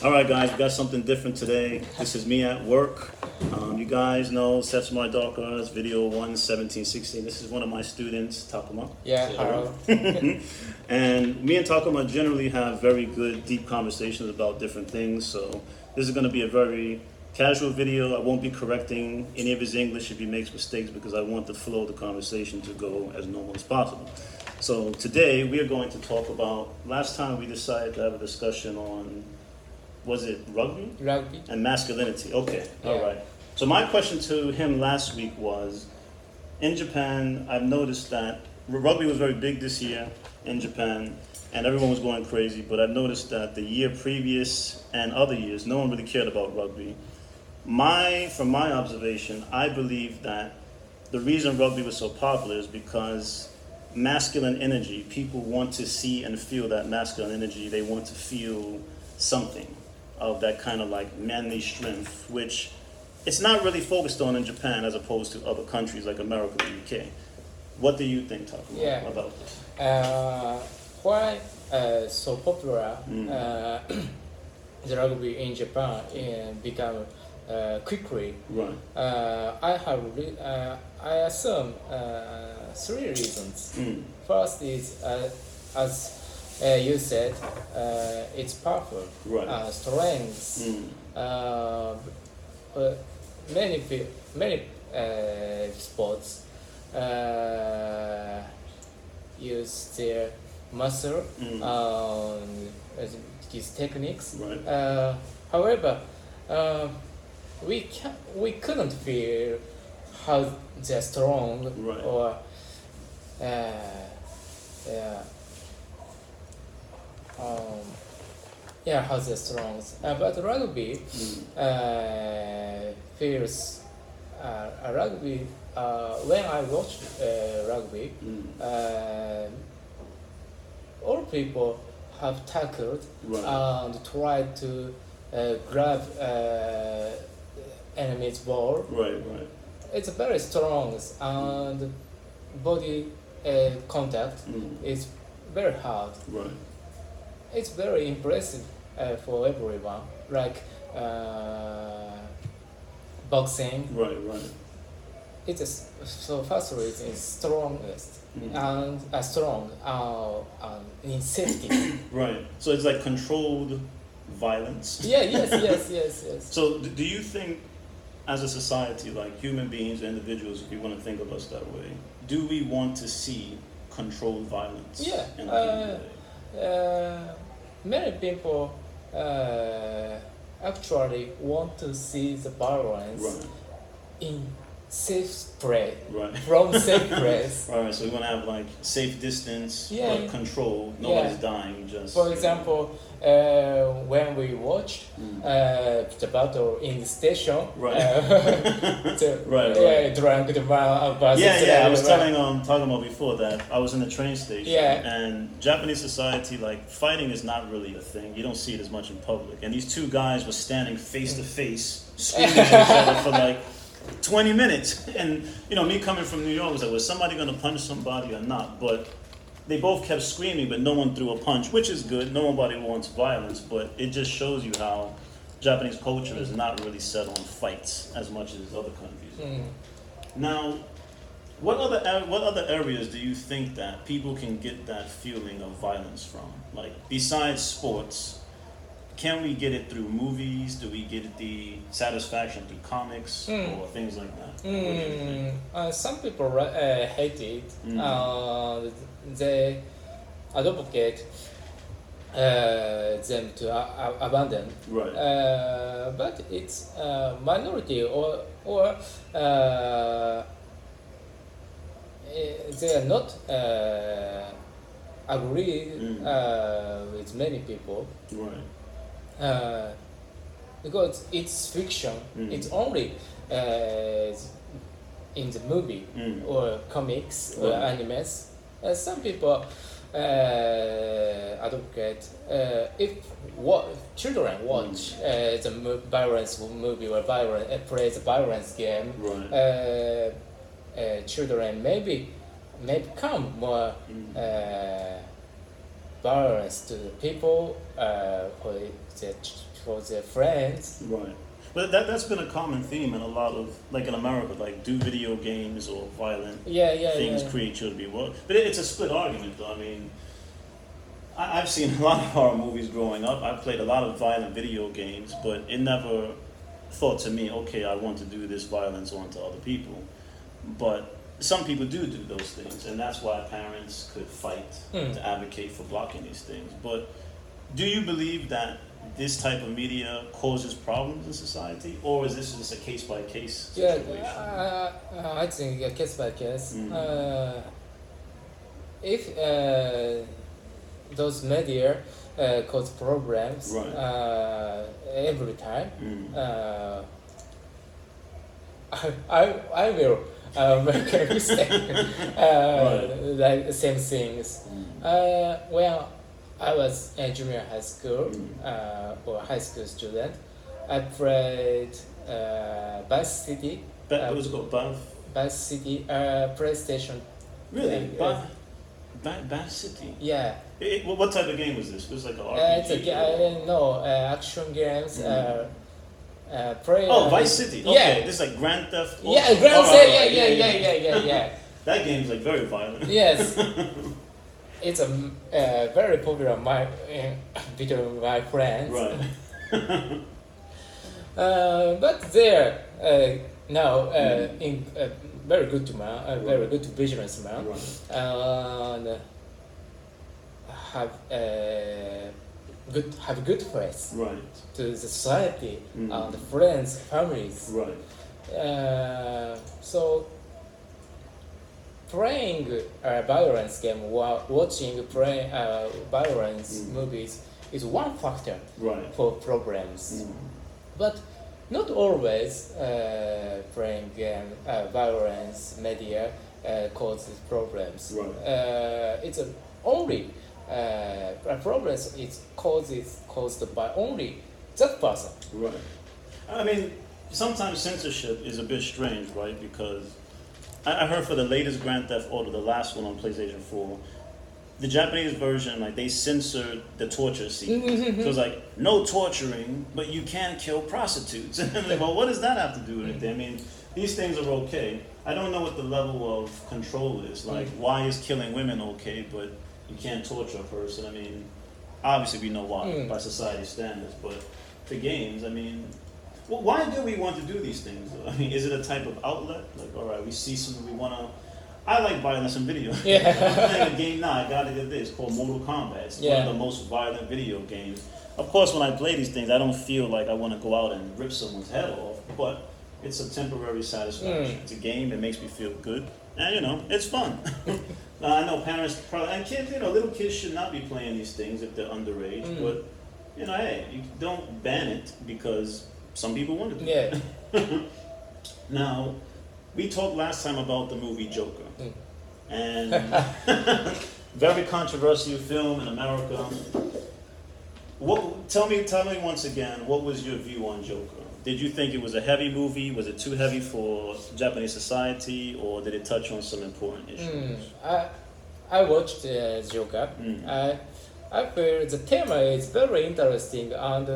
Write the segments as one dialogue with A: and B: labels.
A: All right, guys, we got something different today. This is me at work. You guys know SUMARI Dark Arts video 11716. This is one of my students, Takuma.
B: Yeah, hello.
A: And me and Takuma generally have very good, deep conversations about different things. So this is going to be a very casual video. I won't be correcting any of his English if he makes mistakes because I want the flow of the conversation to go as normal as possible. So today we are going to talk about, last time we decided to have a discussion on, was it rugby?
B: Rugby.
A: And masculinity. Okay, all
B: Yeah.
A: right. So my question to him last week was, in Japan, I've noticed that rugby was very big this year in Japan, and everyone was going crazy, but I've noticed that the year previous and other years, no one really cared about rugby. From my observation, I believe that the reason rugby was so popular is because masculine energy, people want to see and feel that masculine energy. They want to feel something of that kind of like manly strength, which it's not really focused on in Japan as opposed to other countries like America or UK. What do you think, Takuma,
B: Yeah.
A: about this?
B: Why so popular the rugby in Japan and become quickly?
A: Right.
B: I assume three reasons. First is as you said, it's powerful,
A: Right.
B: strengths. Many sports use their muscle these techniques.
A: Right.
B: However, we couldn't feel how they're strong
A: Right.
B: or yeah. How they're strong. But rugby feels rugby. When I watch rugby, all people have tackled
A: Right.
B: and tried to grab enemy's ball.
A: Right. Right.
B: It's very strong and body contact is very hard.
A: Right.
B: It's very impressive for everyone. Like boxing,
A: Right. Right.
B: it is so first reason is strongest and strong in safety.
A: Right. So it's like controlled violence.
B: Yes.
A: So do you think, as a society, like human beings, individuals, if you want to think of us that way, do we want to see controlled violence?
B: Yeah.
A: In our human day?
B: Many people actually want to see the violence
A: Right.
B: in safe place,
A: Right.
B: from safe place.
A: All right. So we want to have like safe distance,
B: Yeah.
A: but control. Nobody's dying. Just.
B: For example, when we watched the battle in the station,
A: Right. Right.
B: drank the man versus
A: Yeah. I was
B: the-
A: talking about before that I was in the train station.
B: Yeah.
A: And Japanese society, like fighting is not really a thing. You don't see it as much in public. And these two guys were standing face to face, screaming at each other for like 20 minutes. And me coming from New York was like, was somebody gonna punch somebody or not? But they both kept screaming, but no one threw a punch, which is good. Nobody wants violence, but it just shows you how Japanese culture is not really set on fights as much as other countries. Now, what other areas do you think that people can get that feeling of violence from? Like, besides sports, can we get it through movies? Do we get the satisfaction through comics or things like that? What do you think?
B: Some people hate it. They advocate them to abandon.
A: Right.
B: But it's minority or they are not agree with many people.
A: Right.
B: Because it's fiction. It's only in the movie or comics or animes. Some people advocate if children watch the violence movie or play the violence game,
A: Right.
B: Children maybe become more violence to the people, for their friends.
A: Right. But that's been a common theme in a lot of, like in America, like do video games or violent things create children to be well. But it's a split argument, though. I mean, I've seen a lot of horror movies growing up. I've played a lot of violent video games, but it never thought to me, okay, I want to do this violence onto other people. But some people do those things, and that's why parents could fight to advocate for blocking these things. But do you believe that this type of media causes problems in society, or is this just a case-by-case situation?
B: I think case by case. If those media cause problems every time, I will make a mistake, like the same things. When I was a junior high school or high school student, I played Vice City.
A: What was it called?
B: Vice City PlayStation.
A: Really? Vice City?
B: Yeah.
A: What type of game was this? It was like an RPG?
B: Action games.
A: Vice City. Okay, this is like Grand Theft Auto.
B: Yeah, Grand Theft. Yeah.
A: That game's like very violent.
B: Yes. It's a very popular between my friends.
A: Right.
B: But there now in very good man, very good businessman, and have good face to the society and the friends, families.
A: Right.
B: So playing violence game while watching violence movies is one factor for problems. But not always playing game violence media causes problems. It's only problems is caused by only that person.
A: Right. I mean, sometimes censorship is a bit strange, right? Because I heard for the latest Grand Theft Auto, the last one on PlayStation 4, the Japanese version, like, they censored the torture scene. So it was like, no torturing, but you can kill prostitutes. And I'm like, well, what does that have to do with it? I mean, these things are okay. I don't know what the level of control is. Like, why is killing women okay, but you can't torture a person? I mean, obviously we know why, by society standards, but for games, I mean, well, why do we want to do these things? I mean, is it a type of outlet? Like, all right, we see something we want to... I like violence in video. I'm playing a game now, I got it this, called Mortal Kombat. It's one of the most violent video games. Of course, when I play these things, I don't feel like I want to go out and rip someone's head off, but it's a temporary satisfaction. It's a game that makes me feel good, and, you know, it's fun. I know parents probably... And kids, you know, little kids should not be playing these things if they're underage, but, you know, hey, you don't ban it because... some people want to do it. Now, we talked last time about the movie Joker. And very controversial film in America. Tell me once again, what was your view on Joker? Did you think it was a heavy movie? Was it too heavy for Japanese society? Or did it touch on some important issues?
B: I watched Joker. I feel the theme is very interesting and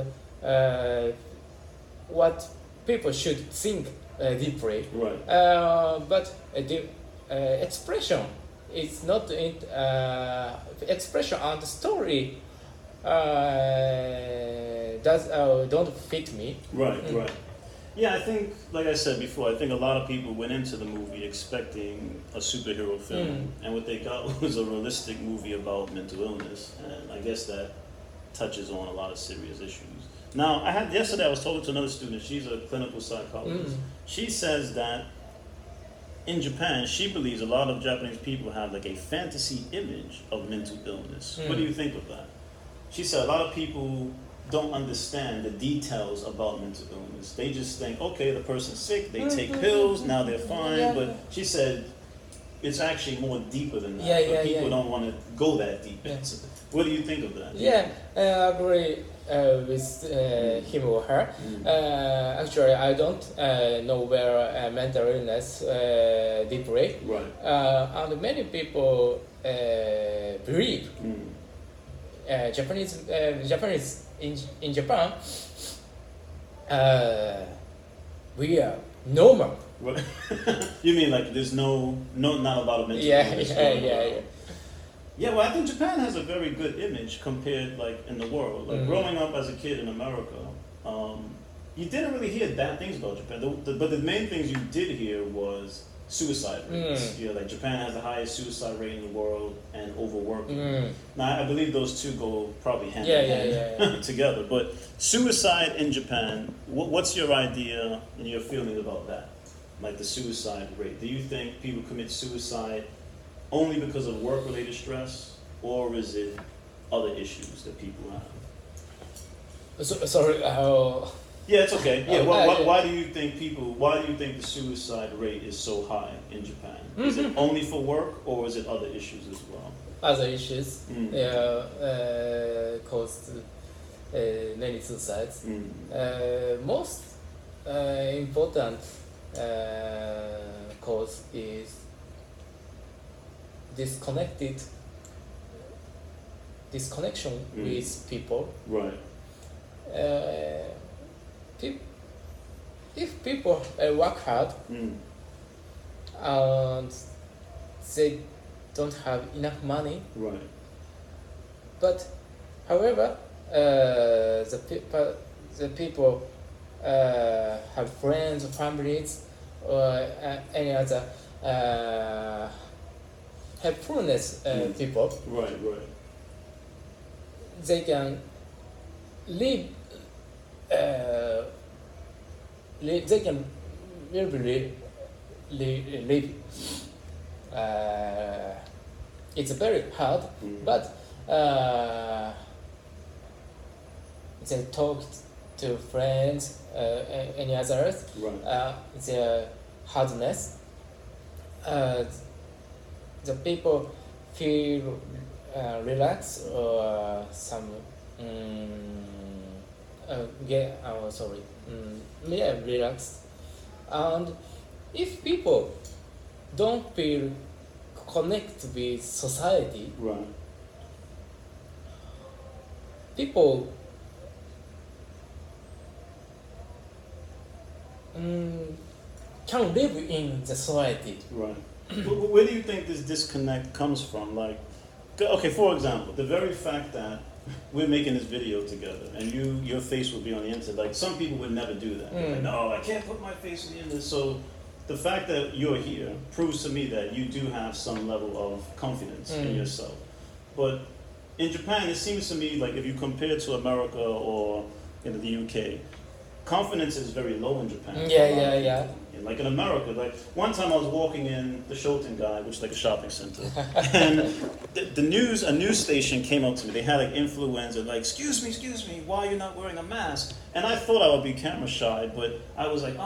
B: what people should think deeply. But the expression is not expression and story don't fit me.
A: Right. Yeah, I think, like I said before, I think a lot of people went into the movie expecting a superhero film, and what they got was a realistic movie about mental illness, and I guess that touches on a lot of serious issues. Now, yesterday I was talking to another student. She's a clinical psychologist. She says that in Japan, she believes a lot of Japanese people have like a fantasy image of mental illness. What do you think of that? She said a lot of people don't understand the details about mental illness. They just think, okay, the person's sick, they take pills, now they're fine. But she said it's actually more deeper than that. But people don't want to go that deep into it. What do you think of that?
B: I agree with him or her. Actually, I don't know where mental illness deeply. And many people believe Japanese in Japan, we are normal.
A: Right. You mean like there's no not a lot of mental
B: Yeah,
A: illness
B: yeah,
A: going
B: yeah,
A: around?
B: yeah.
A: Yeah, well, I think Japan has a very good image compared, like, in the world. Like, growing up as a kid in America, you didn't really hear bad things about Japan. But the main things you did hear was suicide rates. You know, like, Japan has the highest suicide rate in the world and overworking. Now, I believe those two go probably hand in hand together. But suicide in Japan, what's your idea and your feeling about that? Like, the suicide rate. Do you think people commit suicide only because of work-related stress, or is it other issues that people have?
B: Sorry.
A: Yeah, it's okay. Yeah, why do you think the suicide rate is so high in Japan? Is it only for work, or is it other issues as well?
B: Other issues caused many suicides. Most important cause is disconnection with people.
A: Right.
B: If people work hard and they don't have enough money,
A: Right.
B: but however, the people have friends, families, or any other helpfulness people.
A: Right. Right.
B: They can live. They can really live. It's very hard, but they talk to friends, any others.
A: Right.
B: Their hardness. The people feel relaxed or some relaxed. And if people don't feel connected with society,
A: Right.
B: people can live in the society.
A: Right. Where do you think this disconnect comes from? Like, okay, for example, the very fact that we're making this video together and your face will be on the internet. Like, some people would never do that. Like, no, I can't put my face on the internet. So the fact that you're here proves to me that you do have some level of confidence in yourself. But in Japan, it seems to me like if you compare to America or the UK, confidence is very low in Japan.
B: Yeah.
A: Like in America, like one time I was walking in the Shoten Guy, which is like a shopping center, and a news station came up to me. They had like influencer, like, excuse me, why are you not wearing a mask? And I thought I would be camera shy, but I was like,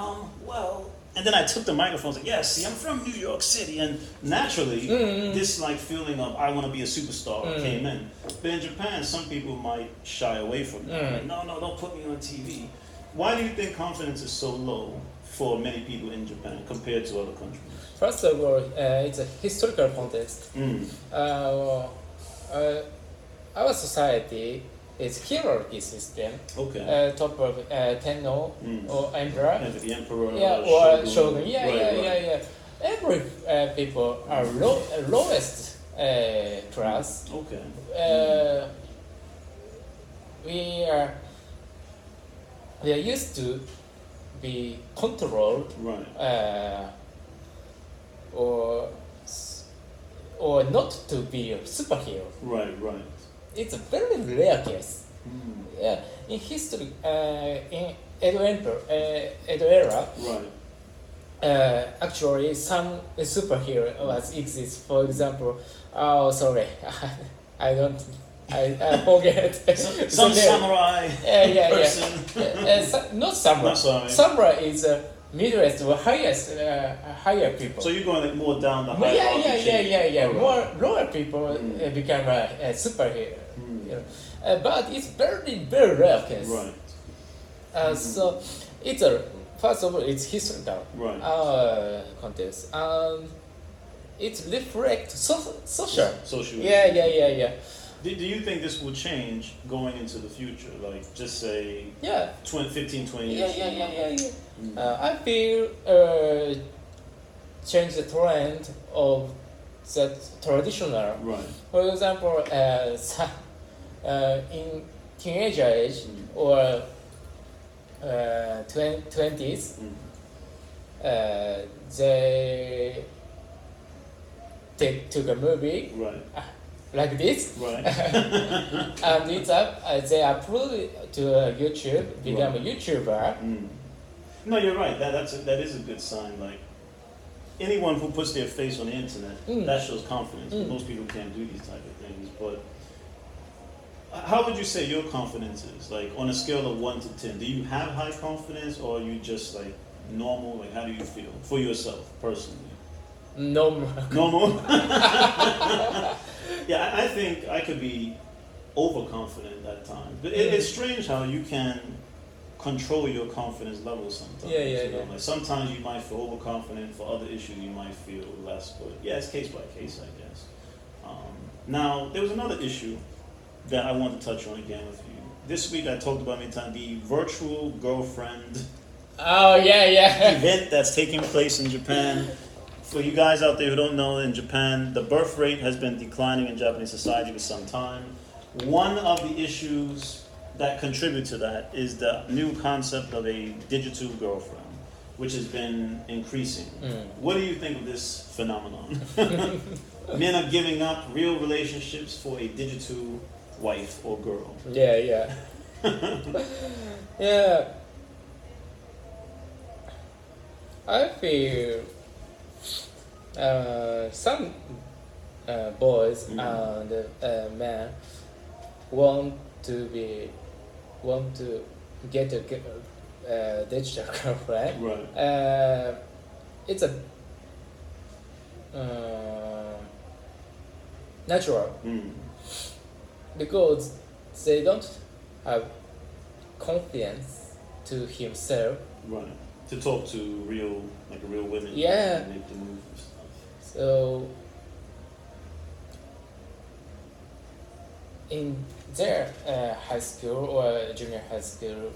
A: well. And then I took the microphone, I was like, yes, see, I'm from New York City. And naturally, this like feeling of I want to be a superstar came in. But in Japan, some people might shy away from that. Like, no, don't put me on TV. Why do you think confidence is so low for many people in Japan compared to other countries?
B: First of all, it's a historical context. Our society is hierarchy system.
A: Okay.
B: Top of Tenno or emperor.
A: And the emperor.
B: Or shogun.
A: Right.
B: Yeah. Every people are lowest class.
A: Okay.
B: We are used to be controlled,
A: Right.
B: or not to be a superhero.
A: Right.
B: It's a very rare case. Yeah, in history, in Edo era,
A: Right.
B: actually some superhero was exist. For example, I forget.
A: Some samurai person.
B: Not samurai. Samurai is middlest or higher people.
A: So you're going like more down the hierarchy.
B: Yeah.
A: Right.
B: More lower people become a superhero. You know. But it's very, very rare case.
A: Right.
B: So it's first of all, it's historical context, and it reflects social.
A: Social.
B: Yeah.
A: Do you think this will change going into the future? Like, just say 15, 20 years from now?
B: I feel change the trend of that traditional.
A: Right.
B: For example, in teenager age or 20s, they took a movie
A: Right.
B: like this,
A: Right.
B: and they upload it to YouTube, become a YouTuber.
A: No, you're right. That is a good sign. Like, anyone who puts their face on the internet, that shows confidence. But most people can't do these type of things. But how would you say your confidence is? Like, on a scale of 1 to 10, do you have high confidence, or are you just like normal? Like, how do you feel for yourself personally?
B: Normal.
A: Normal. Yeah, I think I could be overconfident at times. But it's strange how you can control your confidence level sometimes.
B: Yeah.
A: Like, sometimes you might feel overconfident. For other issues, you might feel less. But yeah, it's case by case, I guess. Now, there was another issue that I want to touch on again with you. This week, I talked about many times the virtual girlfriend event that's taking place in Japan. For you guys out there who don't know, in Japan, the birth rate has been declining in Japanese society for some time. One of the issues that contribute to that is the new concept of a digital girlfriend, which has been increasing. What do you think of this phenomenon? Men are giving up real relationships for a digital wife or girl.
B: Yeah. I feel some boys and men want to get a digital girlfriend.
A: Right.
B: It's a natural because they don't have confidence to himself.
A: Right. To talk to real women.
B: Yeah.
A: And make the move and stuff.
B: So in their high school or junior high school,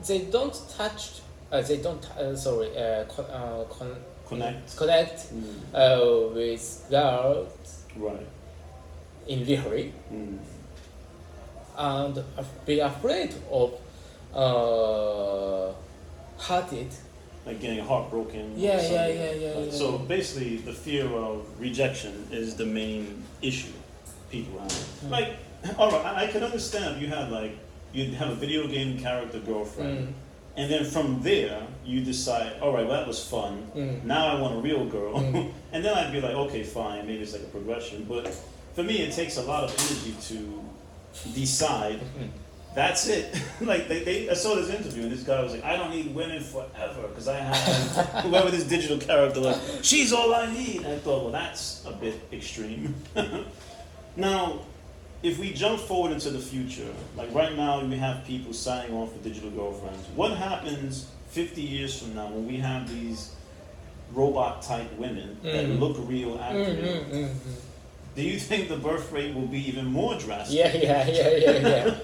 B: they don't touch. They don't. Connect with girls.
A: Right.
B: In really, and be afraid of hearted.
A: Like getting heartbroken.
B: Yeah.
A: So basically, the fear of rejection is the main issue people have. Like, all right, I can understand if you have a video game character girlfriend, and then from there you decide, all right, well, that was fun. Now I want a real girl, and then I'd be like, okay, fine, maybe it's like a progression. But for me, it takes a lot of energy to decide. That's it. Like I saw this interview and this guy was like, I don't need women forever because I have whoever this digital character was. She's all I need. And I thought, well, that's a bit extreme. Now, if we jump forward into the future, like right now we have people signing on for digital girlfriends. What happens 50 years from now when we have these robot type women that look real, act real? Do you think the birth rate will be even more drastic?
B: Yeah.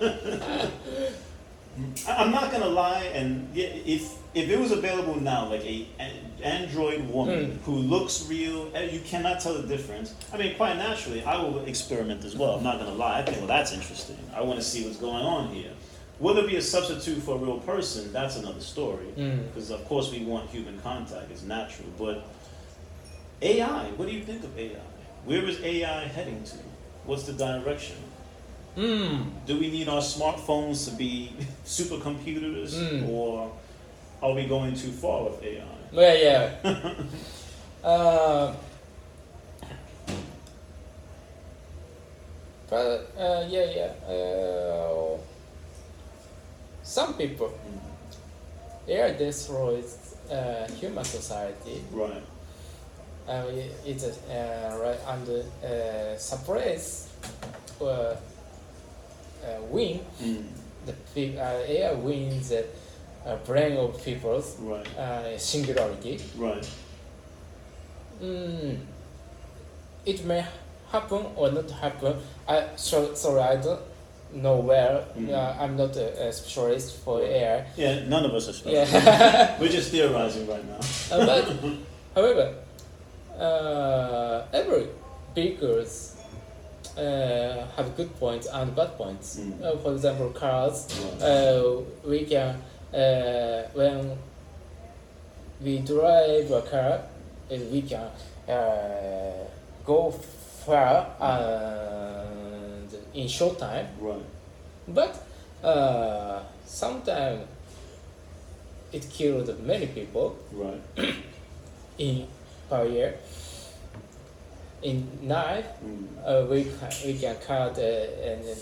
A: I'm not gonna lie, and if it was available now, like an android woman who looks real, you cannot tell the difference. I mean, quite naturally, I will experiment as well. I'm not gonna lie. I think, well, that's interesting. I want to see what's going on here. Will it be a substitute for a real person? That's another story. Because of course we want human contact. It's natural. But AI, what do you think of AI? Where is AI heading to? What's the direction? Do we need our smartphones to be supercomputers, or are we going too far with AI?
B: Yeah. Some people, AI destroys human society.
A: Right.
B: It's right under suppress win. The AI wins the brain of people's singularity.
A: Right.
B: It may happen or not happen. Sorry, I don't know where. I'm not a specialist for AI.
A: Yeah, none of us are specialists.
B: Yeah.
A: We're just theorizing right now.
B: But however, every vehicles have good points and bad points. For example, cars. We can when we drive a car, we can go far and in short time.
A: Right.
B: But sometimes it killed many people
A: Right.
B: per year. In night, we can cut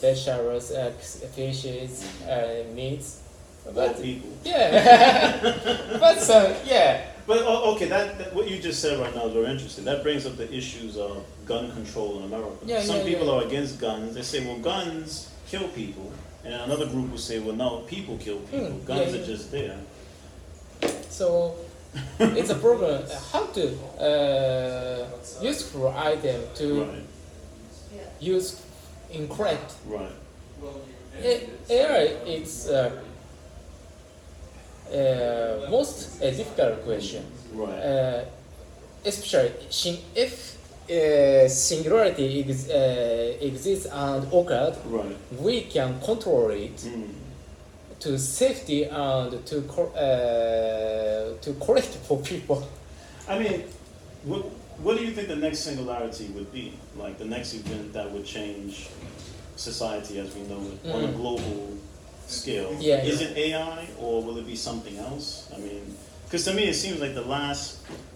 B: vegetables, fishes, meats. But
A: people.
B: Yeah, but yeah.
A: But okay, that what you just said right now is very interesting. That brings up the issues of gun control in America. Some people are against guns. They say, well, guns kill people, and another group will say, well, no, people kill people. Guns are just there.
B: So it's a problem. How to useful item to use incorrect.
A: Right.
B: AI is most difficult question.
A: Right.
B: Especially if singularity exists and occurred, we can control it to safety and to correct for people.
A: I mean, what do you think the next singularity would be? Like the next event that would change society as we know it on a global scale? Is it AI or will it be something else? I mean, because to me it seems like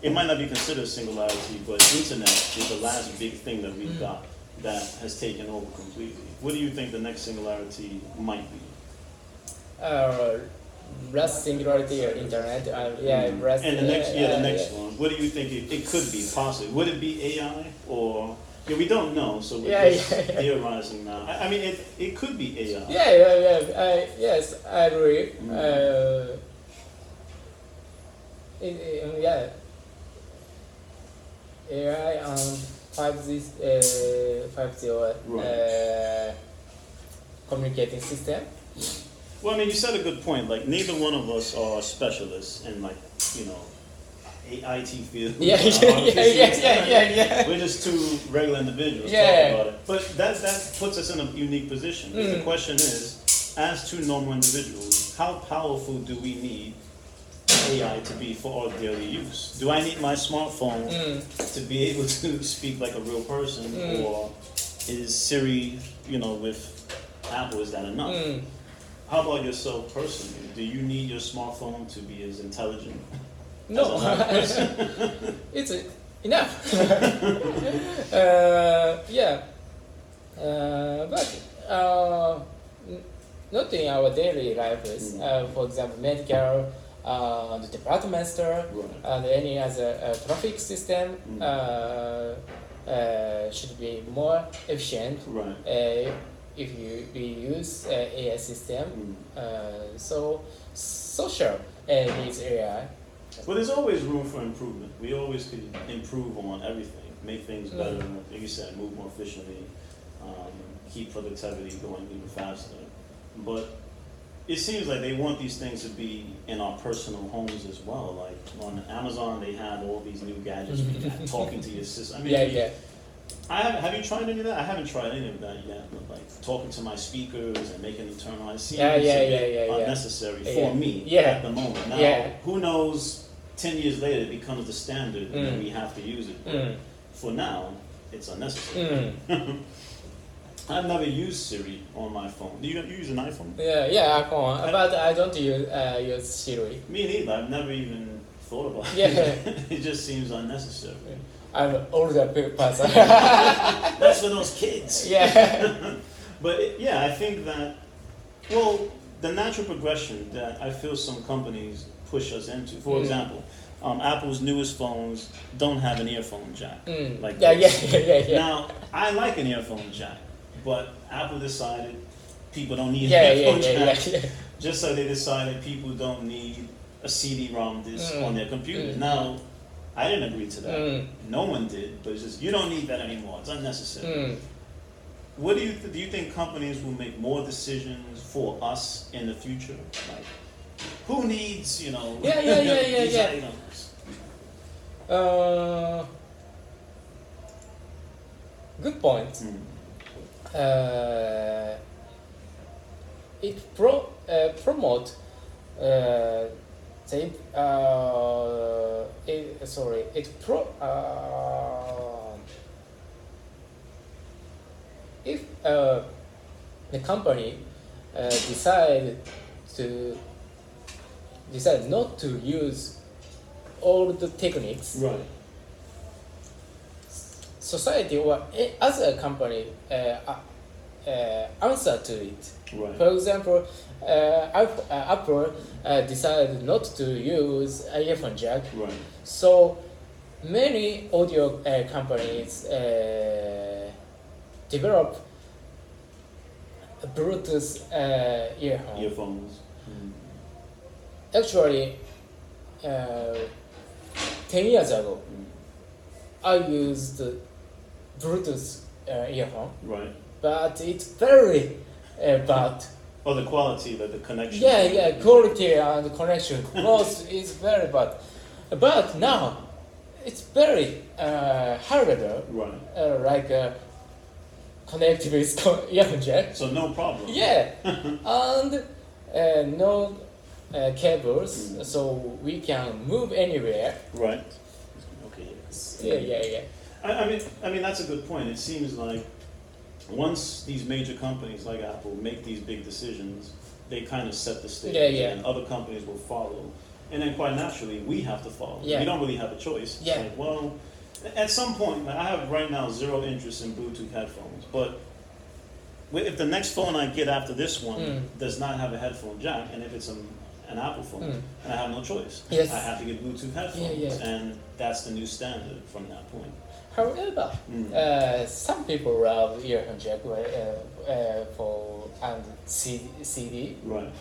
A: it might not be considered singularity, but internet is the last big thing that we've got that has taken over completely. What do you think the next singularity might be?
B: Last singularity or internet,
A: and the next one. What do you think it could be possibly? Would it be AI or? Yeah, we don't know, so we're just theorizing now. I mean, it could be AI.
B: Yes, I agree. AI and 5G, 5G communicating system.
A: Well, I mean, you said a good point. Like, neither one of us are specialists in, like, you know, IT field.
B: Yeah.
A: We're just two regular individuals talking about it. But that puts us in a unique position. The question is, as two normal individuals, how powerful do we need AI to be for our daily use? Do I need my smartphone to be able to speak like a real person, or is Siri, you know, with Apple, is that enough? How about yourself personally? Do you need your smartphone to be as intelligent?
B: No, it's enough. But not in our daily lives. For example, medical, the department store, and any other traffic system should be more efficient. If we use AI system, so social needs AI.
A: Well, there's always room for improvement. We always could improve on everything, make things better, like you said, move more efficiently, keep productivity going even faster. But it seems like they want these things to be in our personal homes as well. Like on Amazon, they have all these new gadgets, talking to your system. I mean, have you tried any of that? I haven't tried any of that yet. But like talking to my speakers and making them turn on. It seems unnecessary for me at the moment. Now, who knows? 10 years later, it becomes the standard, and then we have to use it. But for now, it's unnecessary. I've never used Siri on my phone. Do you use an iPhone?
B: Yeah, iPhone. But I don't use Siri.
A: Me neither. I've never even thought about it. It just seems unnecessary.
B: I'm an older person.
A: That's for those kids. But I think that, well, the natural progression that I feel some companies push us into. For example, Apple's newest phones don't have an earphone jack. Now, I like an earphone jack, but Apple decided people don't need an earphone jack. Just like they decided people don't need a CD-ROM disc on their computers. Now, I didn't agree to that. No one did, but it's just you don't need that anymore. It's unnecessary. What do you think companies will make more decisions for us in the future? Like, who needs these items?
B: Good point. It promote if the company decide not to use all the techniques,
A: Right.
B: society or other company answer to it.
A: Right.
B: For example, Apple decided not to use earphone jack.
A: Right.
B: So many audio companies develop Bluetooth earphone.
A: Earphones.
B: Actually, 10 years ago, I used Bluetooth earphone,
A: Right.
B: but it's very bad.
A: Oh, the quality, the connection.
B: Quality and connection both is very bad. But now, it's very harder,
A: Right.
B: connect with earphone jack.
A: So no problem.
B: Yeah, and no cables, so we can move anywhere.
A: Right. Okay.
B: Yeah.
A: I mean that's a good point. It seems like once these major companies like Apple make these big decisions, they kind of set the stage, and other companies will follow. And then quite naturally, we have to follow.
B: Yeah.
A: We don't really have a choice. It's like, well, at some point, I have right now zero interest in Bluetooth headphones, but if the next phone I get after this one does not have a headphone jack, and if it's an Apple phone, and I have no choice,
B: Yes.
A: I have to get Bluetooth headphones,
B: Yeah.
A: and that's the new standard from that point.
B: However, some people love earphone jack for and CD,
A: Right.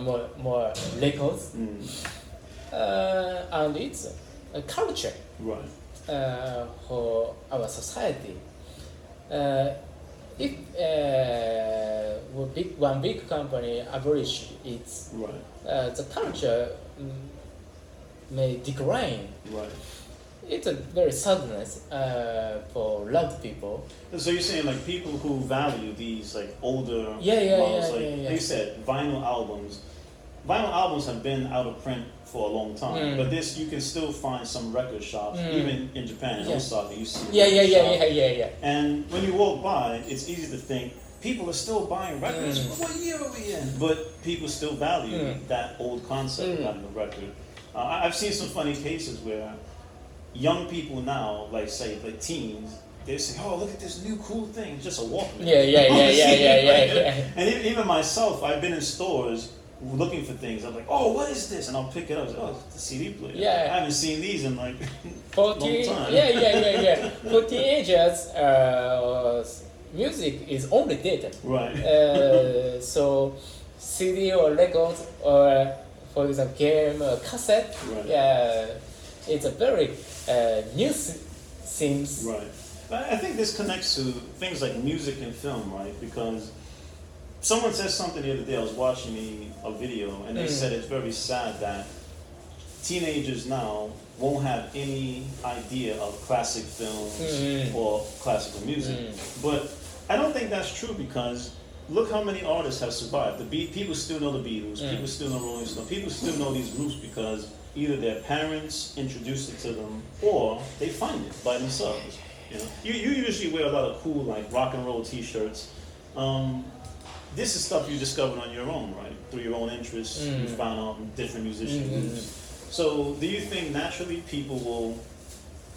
B: more records, and it's a culture
A: Right.
B: for our society. If one big company abolish its,
A: Right.
B: the culture may decline.
A: Right.
B: It's a very sadness for a lot of people.
A: So you're saying like people who value these like older models,
B: yeah.
A: they said vinyl albums. Vinyl albums have been out of print for a long time, but this you can still find some record shops, even in Japan, in Osaka, you see.
B: Yeah.
A: And when you walk by, it's easy to think people are still buying records. What year are we in? But people still value that old concept of having a record. I've seen some funny cases where young people now, like say like teens, they say, "Oh, look at this new cool thing! It's just a Walkman."
B: Yeah.
A: And even myself, I've been in stores looking for things. I'm like, "Oh, what is this?" And I'll pick it up. Oh, it's the CD player.
B: Yeah.
A: I haven't seen these in like
B: For
A: long time.
B: Yeah. For teenagers, music is only data.
A: Right.
B: So CD or records or for example game or cassette.
A: Right.
B: It's a very new things.
A: Right. But I think this connects to things like music and film, right? Because someone said something the other day. I was watching a video, and they said it's very sad that teenagers now won't have any idea of classic films or classical music. But I don't think that's true because look how many artists have survived. People still know the Beatles. People still know Rolling Stones. People still know these groups because either their parents introduced it to them or they find it by themselves. You usually wear a lot of cool like rock and roll T-shirts. This is stuff you discovered on your own, right? Through your own interests, you found out different musician groups. So, do you think naturally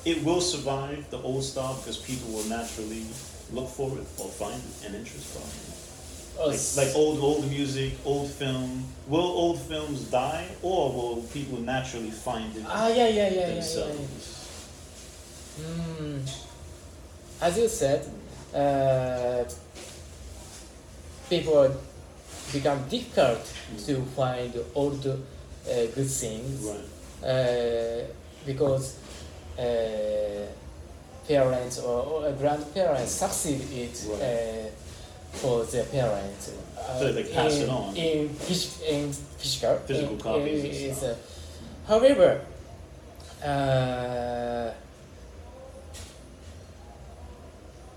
A: it will survive the old style because people will naturally look for it or find an interest from it? Like old music, old film. Will old films die, or will people naturally find it themselves?
B: As you said, people become difficult to find old good things.
A: Right.
B: because parents or grandparents succeeded for their parents.
A: So they pass it on.
B: In physical.
A: Physical copies and stuff.
B: However,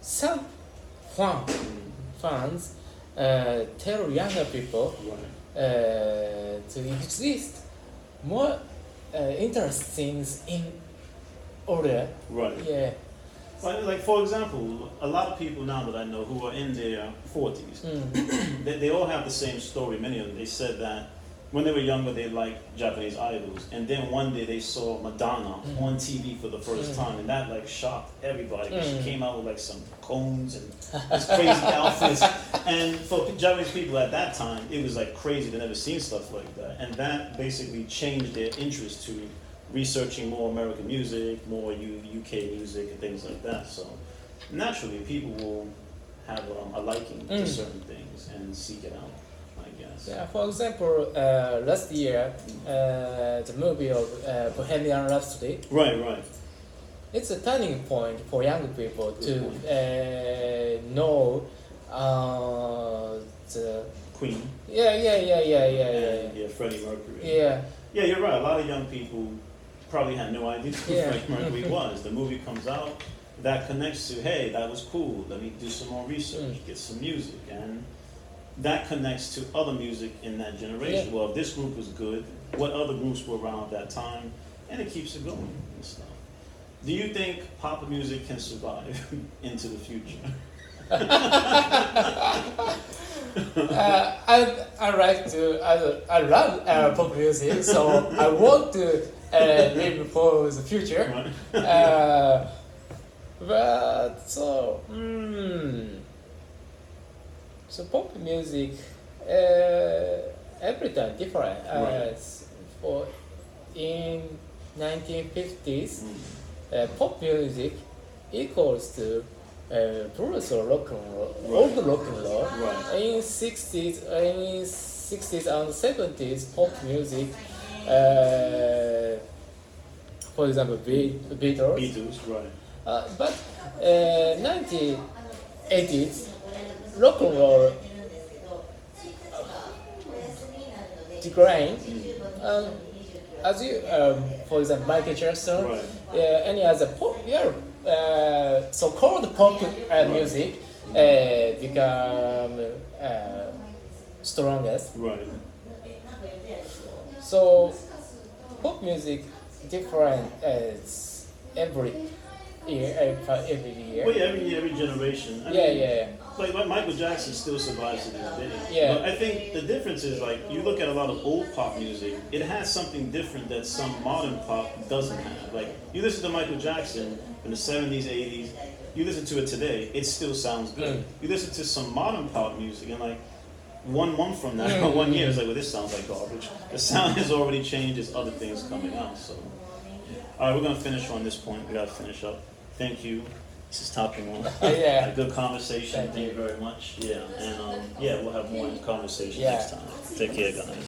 B: some fans tell younger people to exist more interesting in order.
A: Right.
B: Yeah.
A: Like for example, a lot of people now that I know who are in their 40s, they all have the same story. Many of them, they said that when they were younger, they liked Japanese idols, and then one day they saw Madonna on TV for the first time, and that like shocked everybody. She came out with like some cones and this crazy outfits, and for Japanese people at that time, it was like crazy. They never seen stuff like that, and that basically changed their interest to researching more American music, more UK music, and things like that. So naturally, people will have a liking to certain things and seek it out, I guess.
B: Yeah, for example, last year, the movie of Bohemian Rhapsody.
A: Right.
B: It's a turning point for young people to know the
A: Queen.
B: Yeah,
A: Freddie Mercury.
B: Yeah.
A: Yeah, you're right. A lot of young people probably had no idea who Freddie Mercury was. The movie comes out, that connects to, hey, that was cool. Let me do some more research, get some music, and that connects to other music in that generation. Well, if this group was good, what other groups were around at that time, and it keeps it going and stuff. Do you think pop music can survive into the future? I love pop music, so I want to live for the future. Right. So pop music every time different. For in 1950s, pop music equals to blues or rock and roll, old rock and roll. Right. In 60s and 70s, pop music, for example, Beatles, right. But 1980s, rock and roll declined. As you, for example, Michael Jackson, right. Any other pop, so-called pop music become strongest. Right. So pop music different as every year. Well, every generation. I mean, like Michael Jackson still survives to this day. Yeah. But I think the difference is, like, you look at a lot of old pop music, it has something different that some modern pop doesn't have. Like, you listen to Michael Jackson in the 70s, 80s, you listen to it today, it still sounds good. You listen to some modern pop music and like 1 month from now, 1 year, it's like, well, this sounds like garbage. The sound has already changed, there's other things coming out. So, all right, we're gonna finish on this point. We gotta finish up. Thank you. This is Takuma. A good conversation. Thank you very much. Yeah, and we'll have more conversation next time. Take care, guys.